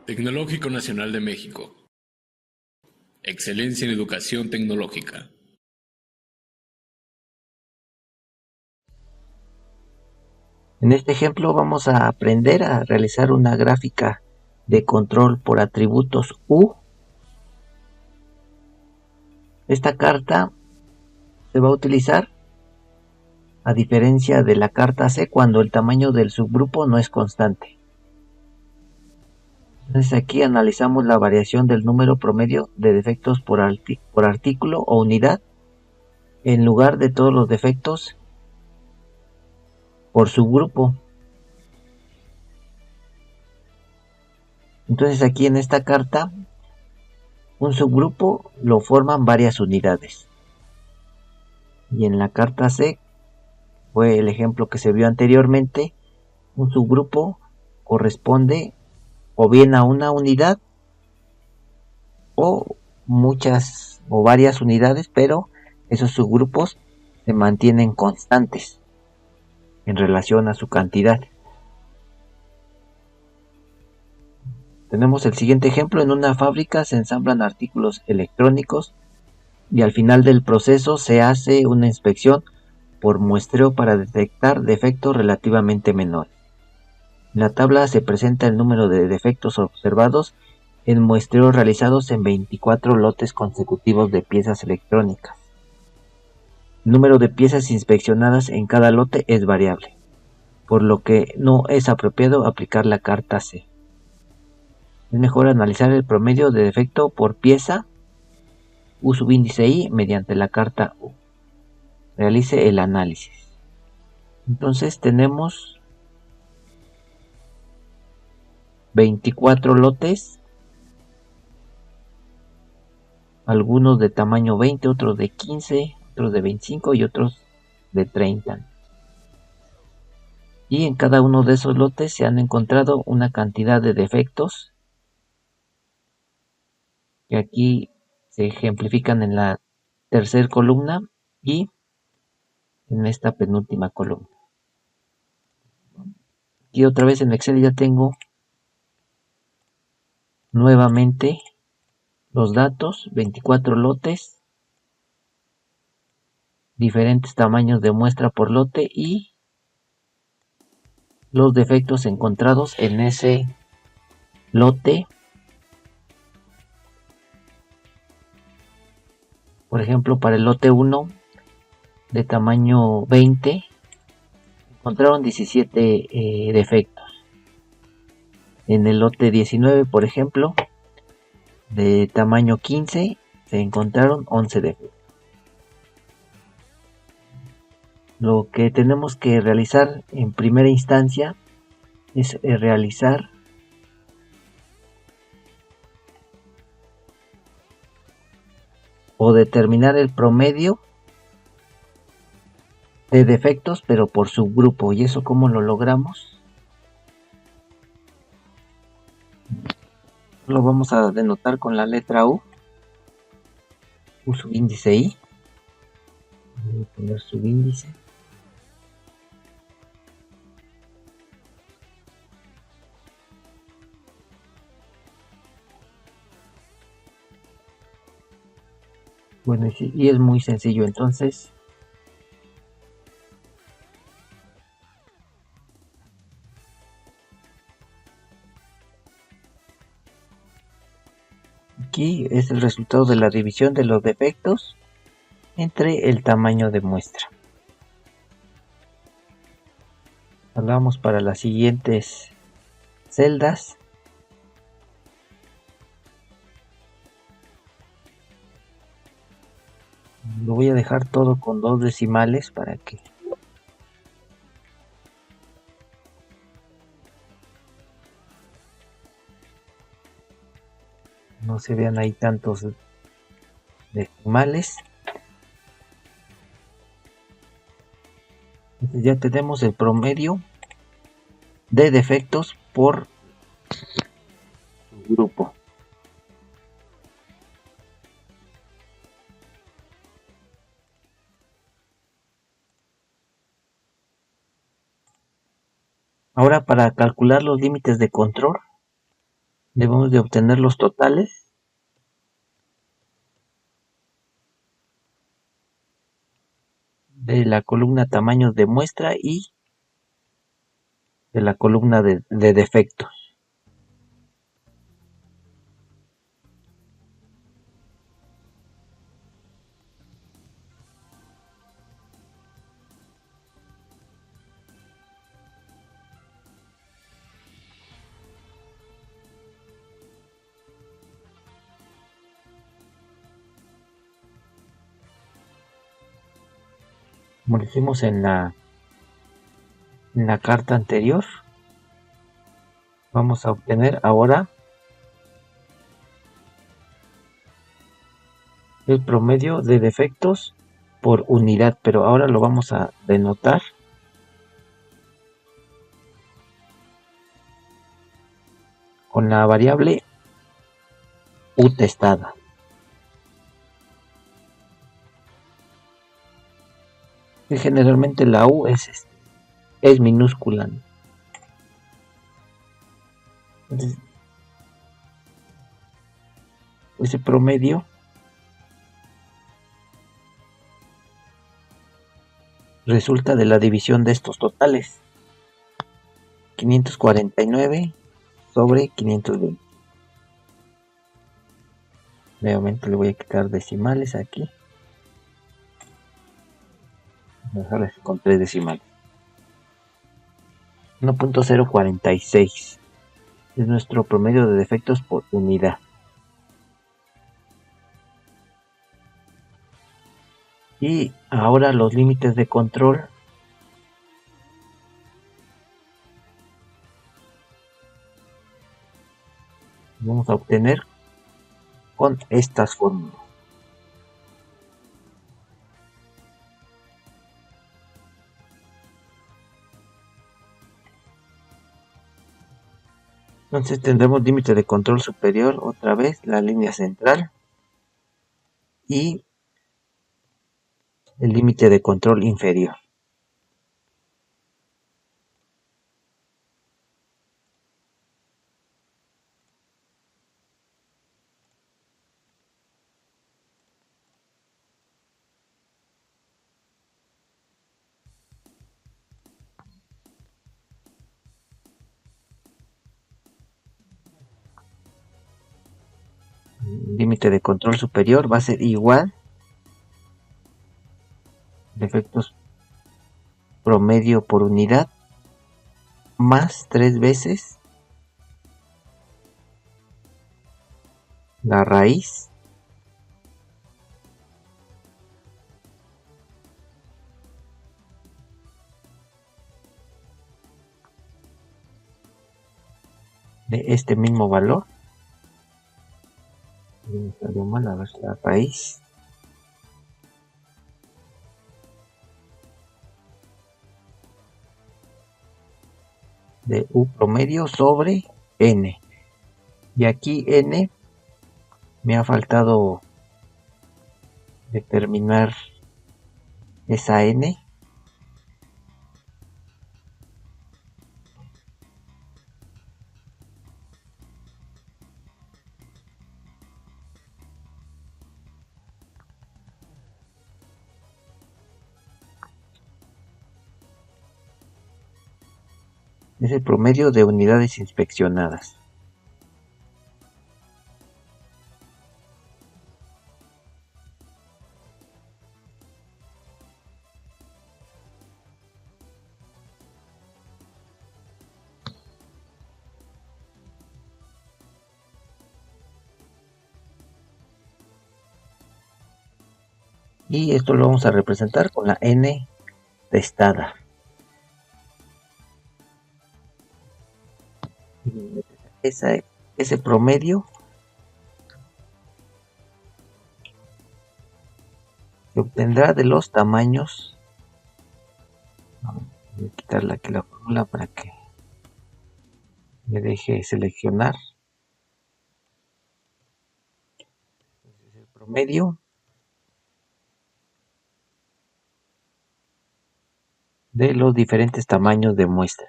Tecnológico Nacional de México. Excelencia en educación tecnológica. En este ejemplo vamos a aprender a realizar una gráfica de control por atributos U. Esta carta se va a utilizar a diferencia de la carta C cuando el tamaño del subgrupo no es constante. Entonces aquí analizamos la variación del número promedio de defectos por artículo o unidad en lugar de todos los defectos por subgrupo. Entonces aquí en esta carta un subgrupo lo forman varias unidades. Y en la carta C, fue el ejemplo que se vio anteriormente, un subgrupo corresponde o bien a una unidad o muchas o varias unidades, pero esos subgrupos se mantienen constantes en relación a su cantidad. Tenemos el siguiente ejemplo: en una fábrica se ensamblan artículos electrónicos y al final del proceso se hace una inspección por muestreo para detectar defectos relativamente menores. En la tabla se presenta el número de defectos observados en muestreos realizados en 24 lotes consecutivos de piezas electrónicas. El número de piezas inspeccionadas en cada lote es variable, por lo que no es apropiado aplicar la carta C. Es mejor analizar el promedio de defecto por pieza U subíndice I mediante la carta U. Realice el análisis. Entonces tenemos 24 lotes, algunos de tamaño 20, otros de 15, otros de 25 y otros de 30. Y en cada uno de esos lotes se han encontrado una cantidad de defectos que aquí se ejemplifican en la tercera columna y en esta penúltima columna. Y otra vez en Excel ya tengo nuevamente los datos: 24 lotes, diferentes tamaños de muestra por lote y los defectos encontrados en ese lote. Por ejemplo, para el lote 1 de tamaño 20 encontraron 17 defectos. En el lote 19, por ejemplo, de tamaño 15 se encontraron 11 defectos. Lo que tenemos que realizar en primera instancia es realizar o determinar el promedio de defectos, pero por subgrupo. ¿Y eso cómo lo logramos? Lo vamos a denotar con la letra U subíndice I. Voy a poner subíndice. Bueno, y es muy sencillo. Entonces, aquí es el resultado de la división de los defectos entre el tamaño de muestra. Hablamos para las siguientes celdas. Lo voy a dejar todo con 2 decimales para que no se vean ahí tantos decimales. Entonces ya tenemos el promedio de defectos por grupo. Ahora, para calcular los límites de control, debemos de obtener los totales de la columna tamaños de muestra y de la columna de defectos. Como lo hicimos en la carta anterior, vamos a obtener ahora el promedio de defectos por unidad, pero ahora lo vamos a denotar con la variable u testada. Y generalmente la u es minúscula, ¿no? Entonces, ese promedio resulta de la división de estos totales. 549 sobre 520. Nuevamente le voy a quitar decimales aquí. Voy a dejar con 3 decimales. 1.046 es nuestro promedio de defectos por unidad. Y ahora los límites de control vamos a obtener con estas fórmulas. Entonces tendremos límite de control superior, otra vez la línea central, y el límite de control inferior. El límite de control superior va a ser igual defectos promedio por unidad más 3 veces la raíz de este mismo valor. Me salió mal, a ver, la raíz de u promedio sobre n. Y aquí n me ha faltado determinar esa n. Es el promedio de unidades inspeccionadas. Y esto lo vamos a representar con la n testada. Ese promedio se obtendrá de los tamaños. Voy a quitarle aquí la fórmula para que me deje seleccionar. Es el promedio de los diferentes tamaños de muestra.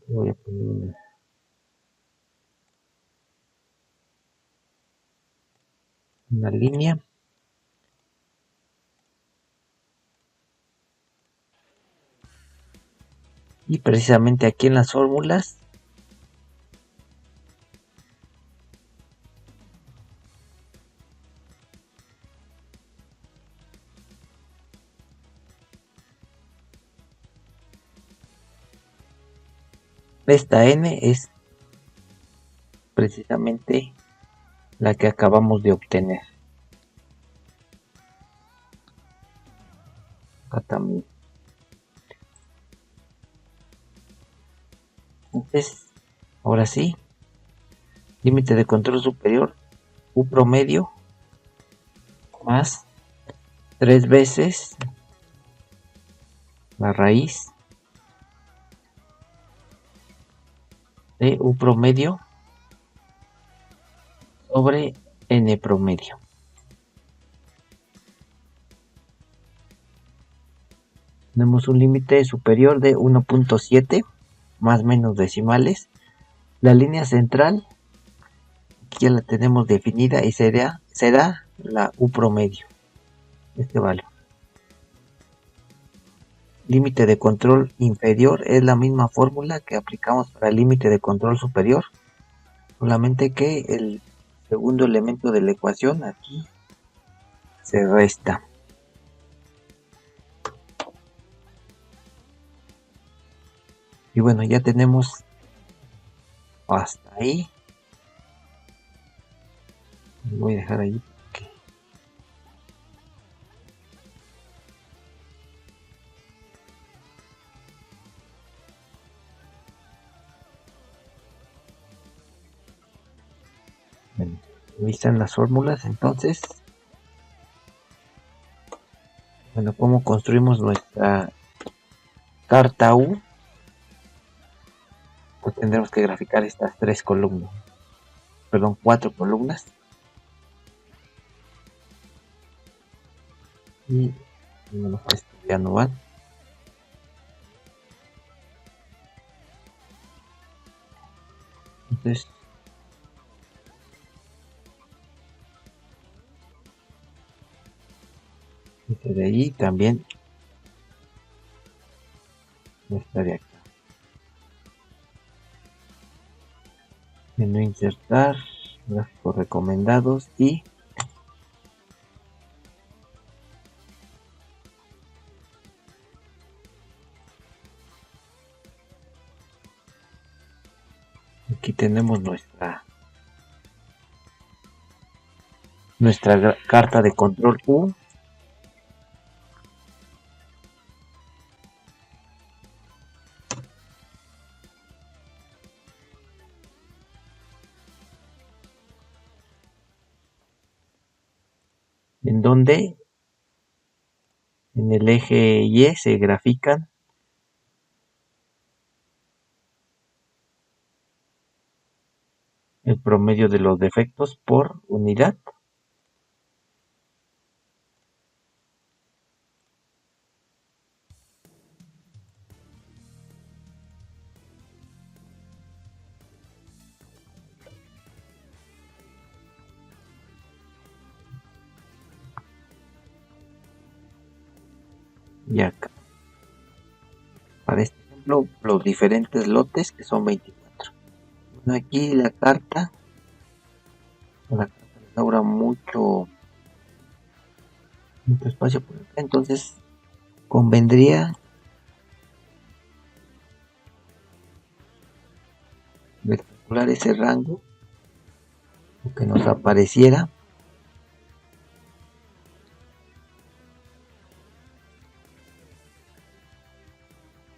Voy a poner una línea. Y precisamente aquí en las fórmulas esta n es precisamente la que acabamos de obtener. Acá también. Entonces, ahora sí, límite de control superior, u promedio más 3 veces la raíz de u promedio sobre n promedio. Tenemos un límite superior de 1.7 más menos decimales. La línea central aquí ya la tenemos definida y será la u promedio, este valor. Límite de control inferior es la misma fórmula que aplicamos para el límite de control superior, solamente que el segundo elemento de la ecuación aquí se resta. Y bueno, ya tenemos hasta ahí. Voy a dejar ahí. Bueno, ahí están las fórmulas. Entonces, bueno, ¿cómo construimos nuestra carta U? Pues tendremos que graficar estas 4 columnas. Y bueno, esto ya no va. Entonces, de ahí también esta de acá. Menú insertar, gráficos recomendados y aquí tenemos nuestra carta de control U. En donde en el eje Y se grafican el promedio de los defectos por unidad. Y acá, para este ejemplo, los diferentes lotes que son 24. Bueno, aquí la carta sobra mucho espacio por acá, entonces convendría recalcular ese rango o que nos apareciera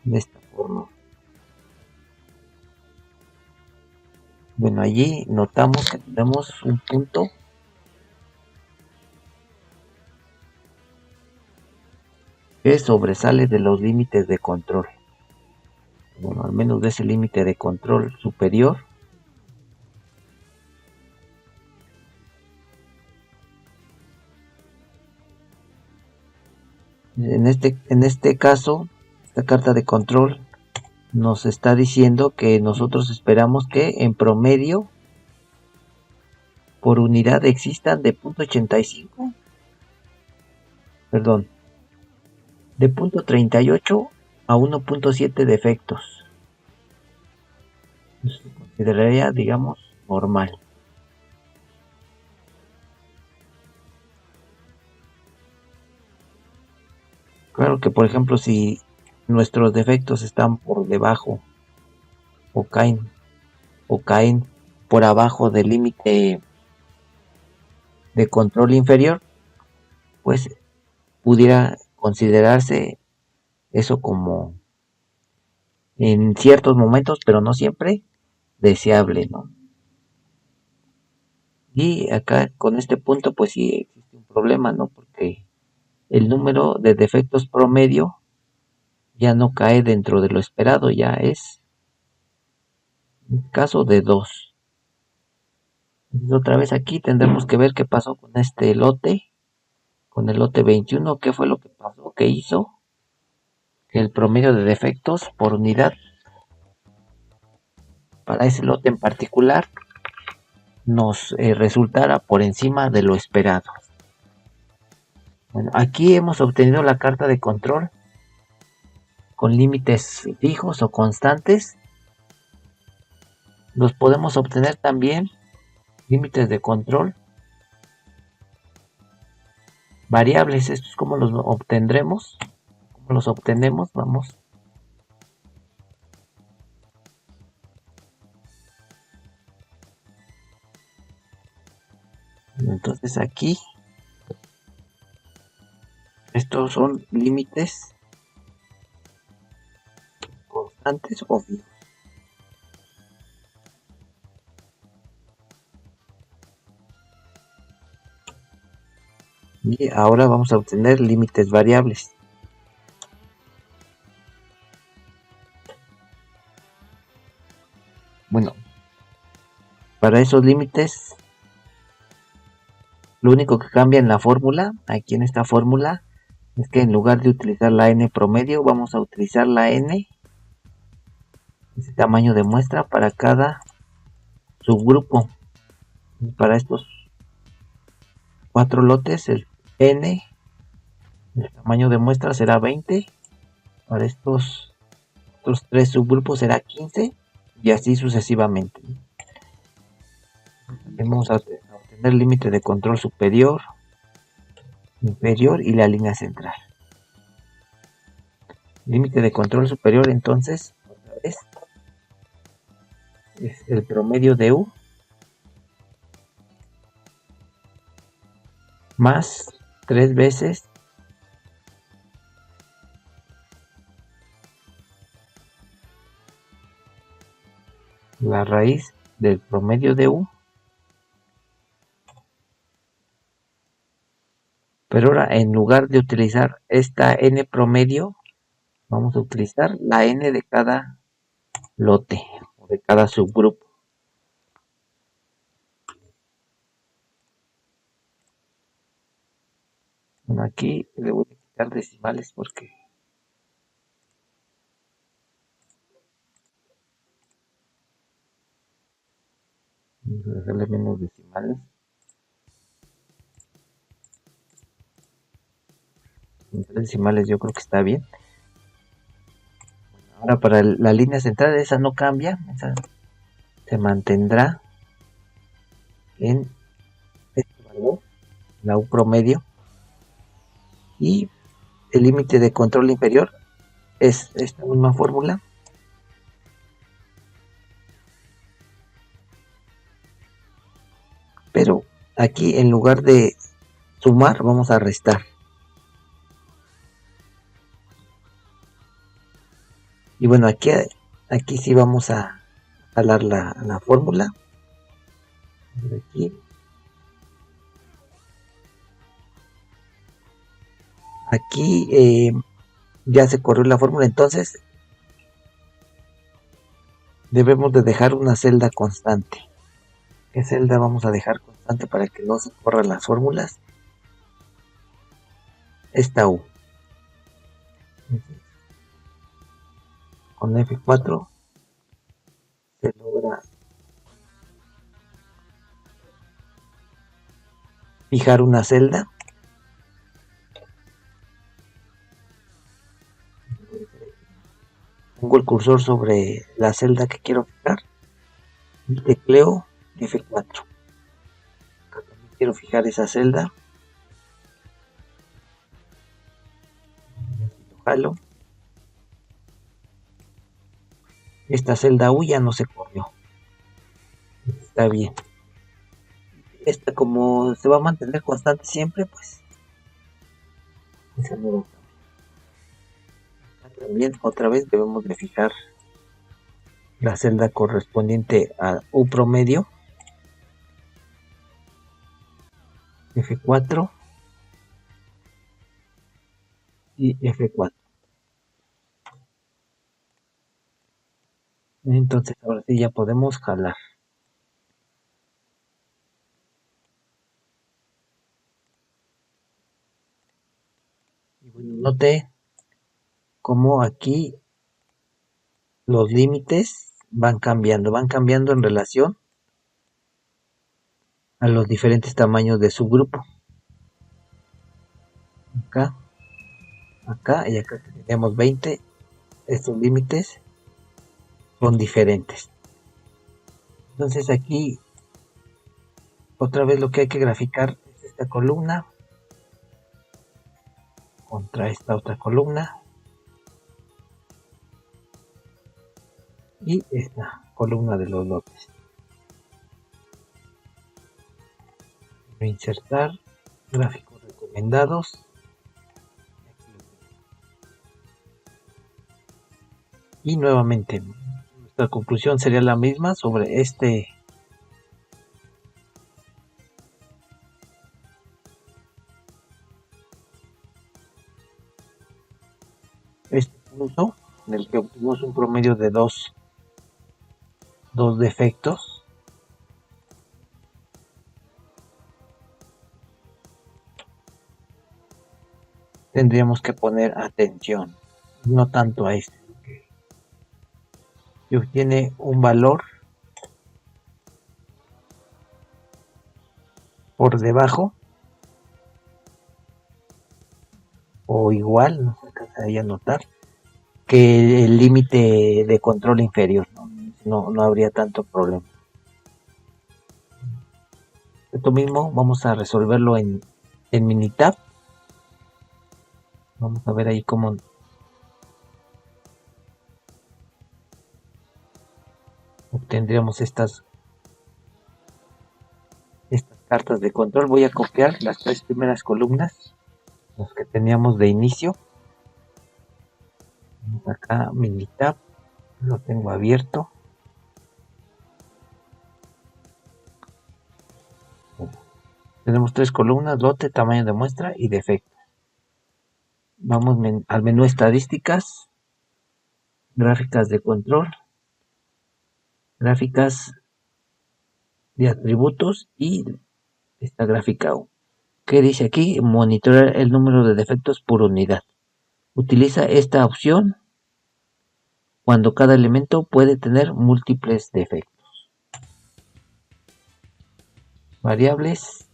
de esta forma. Bueno, allí notamos que tenemos un punto que sobresale de los límites de control. Bueno, al menos de ese límite de control superior. En este caso, esta carta de control nos está diciendo que nosotros esperamos que en promedio por unidad existan de 0.85, perdón, de 0.38 a 1.7 defectos. Eso se consideraría, digamos, normal. Claro que, por ejemplo, si nuestros defectos están por debajo o caen por abajo del límite de control inferior, pues pudiera considerarse eso como en ciertos momentos, pero no siempre, deseable, ¿no? Y acá con este punto pues sí existe un problema, ¿no? Porque el número de defectos promedio ya no cae dentro de lo esperado, ya es un caso de 2. Entonces, otra vez aquí tendremos que ver qué pasó con este lote, con el lote 21, qué fue lo que pasó, qué hizo que el promedio de defectos por unidad para ese lote en particular nos resultara por encima de lo esperado. Bueno, aquí hemos obtenido la carta de control con límites fijos o constantes. Los podemos obtener también límites de control variables. Estos cómo los obtendremos, cómo los obtenemos, vamos. Entonces aquí estos son límites constantes o fijos. Y ahora vamos a obtener límites variables. Bueno, para esos límites, lo único que cambia en la fórmula, aquí en esta fórmula, es que en lugar de utilizar la n promedio, vamos a utilizar la n, ese tamaño de muestra para cada subgrupo. Y para estos 4 lotes, el n, el tamaño de muestra será 20. Para estos otros 3 subgrupos será 15 y así sucesivamente. Vamos a obtener límite de control superior, inferior y la línea central. Límite de control superior entonces otra vez es el promedio de U más 3 veces la raíz del promedio de U. Pero ahora en lugar de utilizar esta n promedio, vamos a utilizar la n de cada lote o de cada subgrupo. Bueno, aquí le voy a quitar decimales porque vamos a dejarle menos decimales. Con 3 decimales yo creo que está bien. Ahora para la línea central, esa no cambia, esa se mantendrá en este valor, la U promedio, y el límite de control inferior es esta misma fórmula, pero aquí en lugar de sumar vamos a restar. Y bueno, aquí sí vamos a jalar la fórmula. Aquí ya se corrió la fórmula, entonces debemos de dejar una celda constante. ¿Qué celda vamos a dejar constante para que no se corran las fórmulas? Esta U. Con F4 se logra fijar una celda. Pongo el cursor sobre la celda que quiero fijar y tecleo F4. Quiero fijar esa celda. Lo jalo. Esta celda U ya no se corrió. Está bien. Esta, como se va a mantener constante siempre, pues esa no va a cambiar. También otra vez debemos de fijar la celda correspondiente a U promedio. F4 y F4. Entonces ahora sí ya podemos jalar. Y bueno, note cómo aquí los límites van cambiando en relación a los diferentes tamaños de su grupo. Acá y acá tenemos 20. Estos límites son diferentes. Entonces aquí otra vez lo que hay que graficar es esta columna contra esta otra columna y esta columna de los lotes. Insertar gráficos recomendados. Y nuevamente nuestra conclusión sería la misma sobre este punto en el que obtuvimos un promedio de dos defectos. Tendríamos que poner atención, no tanto a este, que obtiene un valor por debajo o igual, no se alcanza ahí a notar, que el límite de control inferior. No habría tanto problema. Esto mismo vamos a resolverlo en Minitab. Vamos a ver ahí cómo obtendríamos estas cartas de control. Voy a copiar las tres primeras columnas, las que teníamos de inicio. Acá Minitab, lo tengo abierto. Tenemos tres columnas: lote, tamaño de muestra y defecto. Vamos al menú estadísticas, gráficas de control, gráficas de atributos y esta gráfica U. ¿Qué dice aquí? Monitorear el número de defectos por unidad. Utiliza esta opción cuando cada elemento puede tener múltiples defectos. Variables.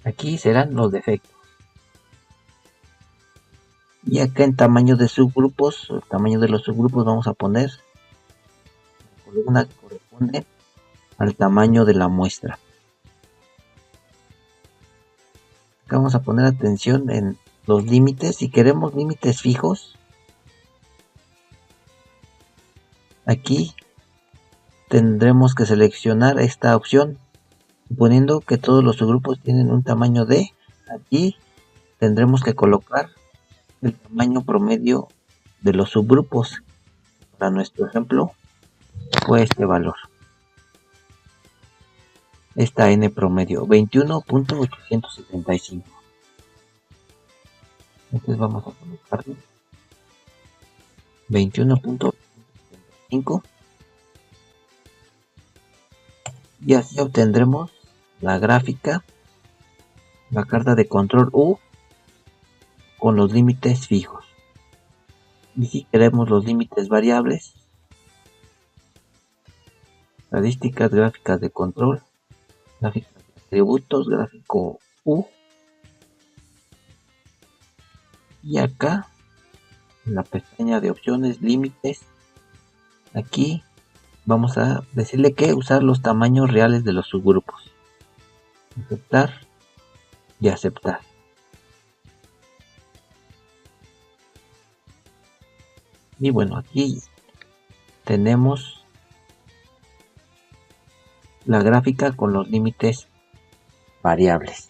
Aquí serán los defectos. Y acá en tamaño de subgrupos, el tamaño de los subgrupos, vamos a poner la columna que corresponde al tamaño de la muestra. Acá vamos a poner atención en los límites. Si queremos límites fijos, aquí tendremos que seleccionar esta opción, suponiendo que todos los subgrupos tienen un tamaño de. Aquí tendremos que colocar el tamaño promedio de los subgrupos. Para nuestro ejemplo fue este valor, esta n promedio 21.875. entonces vamos a colocarlo 21.875 y así obtendremos la gráfica, la carta de control U con los límites fijos. Y si queremos los límites variables, estadísticas, gráficas de control, gráficas de atributos, gráfico U. Y acá, en la pestaña de opciones, límites, aquí vamos a decirle que usar los tamaños reales de los subgrupos. Aceptar y aceptar. Y bueno, aquí tenemos la gráfica con los límites variables.